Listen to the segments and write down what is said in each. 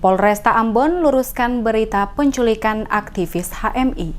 Polresta Ambon luruskan berita penculikan aktivis HMI.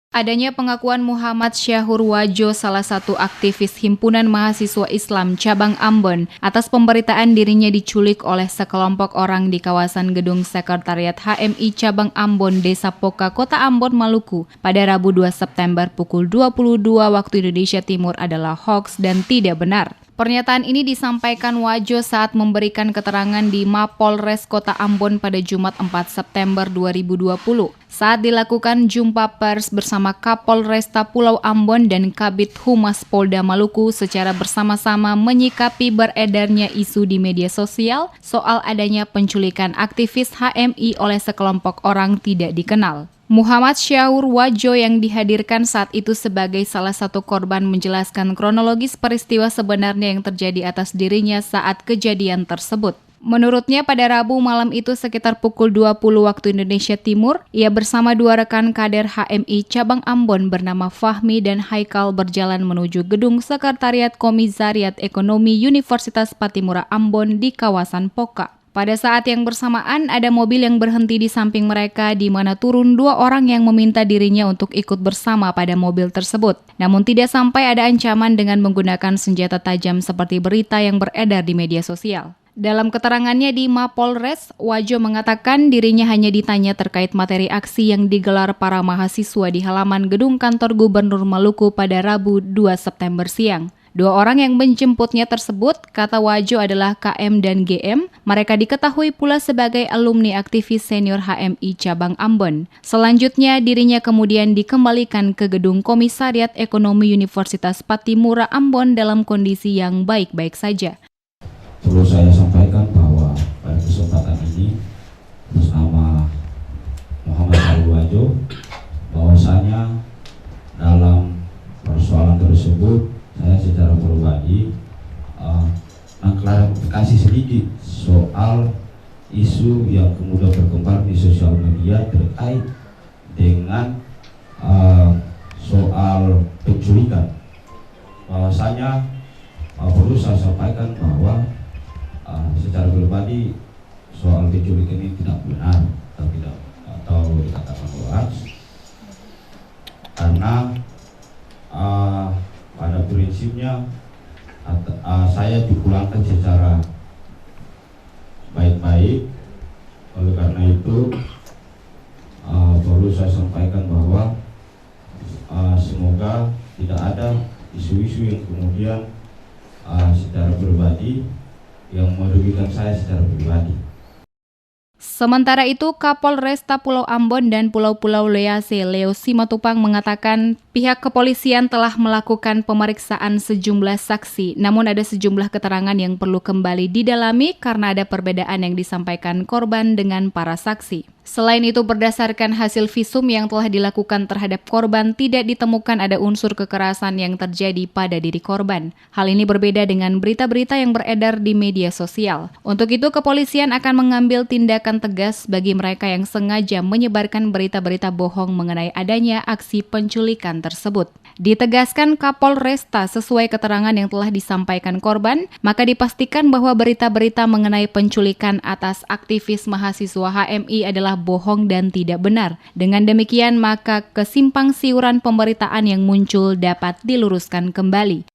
Adanya pengakuan Muhammad Syahur Wajo, salah satu aktivis Himpunan Mahasiswa Islam Cabang Ambon, atas pemberitaan dirinya diculik oleh sekelompok orang di kawasan gedung Sekretariat HMI Cabang Ambon, Desa Poka, Kota Ambon, Maluku, pada Rabu 2 September pukul 22 waktu Indonesia Timur adalah hoaks dan tidak benar. Pernyataan ini disampaikan Wajo saat memberikan keterangan di Mapolres Kota Ambon pada Jumat 4 September 2020. Saat dilakukan jumpa pers bersama Kapolresta Pulau Ambon dan Kabid Humas Polda Maluku secara bersama-sama menyikapi beredarnya isu di media sosial soal adanya penculikan aktivis HMI oleh sekelompok orang tidak dikenal. Muhammad Syahur Wajo yang dihadirkan saat itu sebagai salah satu korban menjelaskan kronologis peristiwa sebenarnya yang terjadi atas dirinya saat kejadian tersebut. Menurutnya pada Rabu malam itu sekitar pukul 20 waktu Indonesia Timur, ia bersama dua rekan kader HMI Cabang Ambon bernama Fahmi dan Haikal berjalan menuju gedung Sekretariat Komisariat Ekonomi Universitas Patimura Ambon di kawasan Poka. Pada saat yang bersamaan, ada mobil yang berhenti di samping mereka di mana turun dua orang yang meminta dirinya untuk ikut bersama pada mobil tersebut. Namun tidak sampai ada ancaman dengan menggunakan senjata tajam seperti berita yang beredar di media sosial. Dalam keterangannya di Mapolres, Wajo mengatakan dirinya hanya ditanya terkait materi aksi yang digelar para mahasiswa di halaman gedung kantor Gubernur Maluku pada Rabu 2 September siang. Dua orang yang menjemputnya tersebut, kata Wajo, adalah KM dan GM. Mereka diketahui pula sebagai alumni aktivis senior HMI Cabang Ambon. Selanjutnya, dirinya kemudian dikembalikan ke gedung Komisariat Ekonomi Universitas Patimura Ambon dalam kondisi yang baik-baik saja. Perlu saya sampaikan bahwa pada kesempatan ini bersama Muhammad Syahur Wajo, bahwasanya dalam persoalan tersebut saya secara pribadi mengklarifikasi sedikit soal isu yang kemudian berkembang di sosial media terkait dengan soal penculikan. Bahwasanya perlu saya sampaikan bahwa secara pribadi soal penculikan ini tidak benar atau dikatakan hoax, karena pada prinsipnya saya dipulangkan secara baik-baik. Oleh karena itu perlu saya sampaikan bahwa semoga tidak ada isu-isu yang kemudian secara pribadi yang merugikan saya secara pribadi. Sementara itu, Kapolresta Pulau Ambon dan Pulau-Pulau Lease Leo Simatupang mengatakan pihak kepolisian telah melakukan pemeriksaan sejumlah saksi, namun ada sejumlah keterangan yang perlu kembali didalami karena ada perbedaan yang disampaikan korban dengan para saksi. Selain itu, berdasarkan hasil visum yang telah dilakukan terhadap korban, tidak ditemukan ada unsur kekerasan yang terjadi pada diri korban. Hal ini berbeda dengan berita-berita yang beredar di media sosial. Untuk itu, kepolisian akan mengambil tindakan tegas bagi mereka yang sengaja menyebarkan berita-berita bohong mengenai adanya aksi penculikan tersebut. Ditegaskan Kapolresta sesuai keterangan yang telah disampaikan korban, maka dipastikan bahwa berita-berita mengenai penculikan atas aktivis mahasiswa HMI adalah bohong dan tidak benar. Dengan demikian, maka kesimpang siuran pemberitaan yang muncul dapat diluruskan kembali.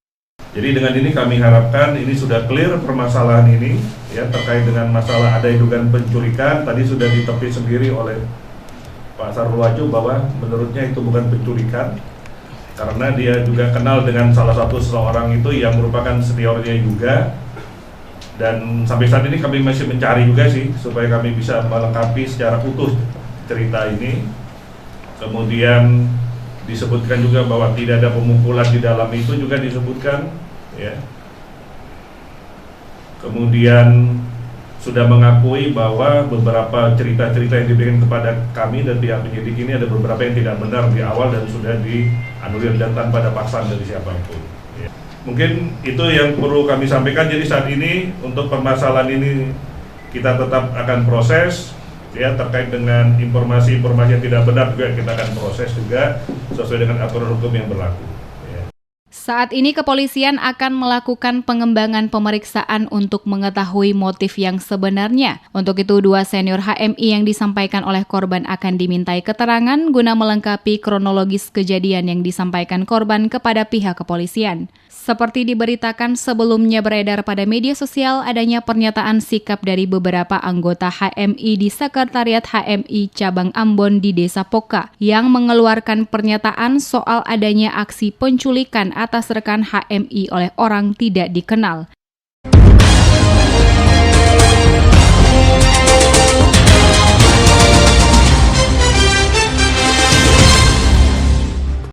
Jadi dengan ini kami harapkan ini sudah clear permasalahan ini ya, terkait dengan masalah ada dugaan penculikan. Tadi sudah ditepis sendiri oleh Pak Syahur Wajo bahwa menurutnya itu bukan penculikan, karena dia juga kenal dengan salah satu seseorang itu yang merupakan seniornya juga. Dan sampai saat ini kami masih mencari juga sih supaya kami bisa melengkapi secara utuh cerita ini. Kemudian disebutkan juga bahwa tidak ada pemukulan di dalam itu juga disebutkan ya. Kemudian sudah mengakui bahwa beberapa cerita-cerita yang diberikan kepada kami dan pihak penyidik ini ada beberapa yang tidak benar di awal dan sudah dianulir dan tanpa ada paksaan dari siapapun. Mungkin itu yang perlu kami sampaikan. Jadi saat ini untuk permasalahan ini kita tetap akan proses ya, terkait dengan informasi-informasi yang tidak benar juga kita akan proses juga sesuai dengan aturan hukum yang berlaku. Saat ini kepolisian akan melakukan pengembangan pemeriksaan untuk mengetahui motif yang sebenarnya. Untuk itu, 2 senior HMI yang disampaikan oleh korban akan dimintai keterangan guna melengkapi kronologis kejadian yang disampaikan korban kepada pihak kepolisian. Seperti diberitakan sebelumnya beredar pada media sosial adanya pernyataan sikap dari beberapa anggota HMI di Sekretariat HMI Cabang Ambon di Desa Poka yang mengeluarkan pernyataan soal adanya aksi penculikan atas rekan HMI oleh orang tidak dikenal.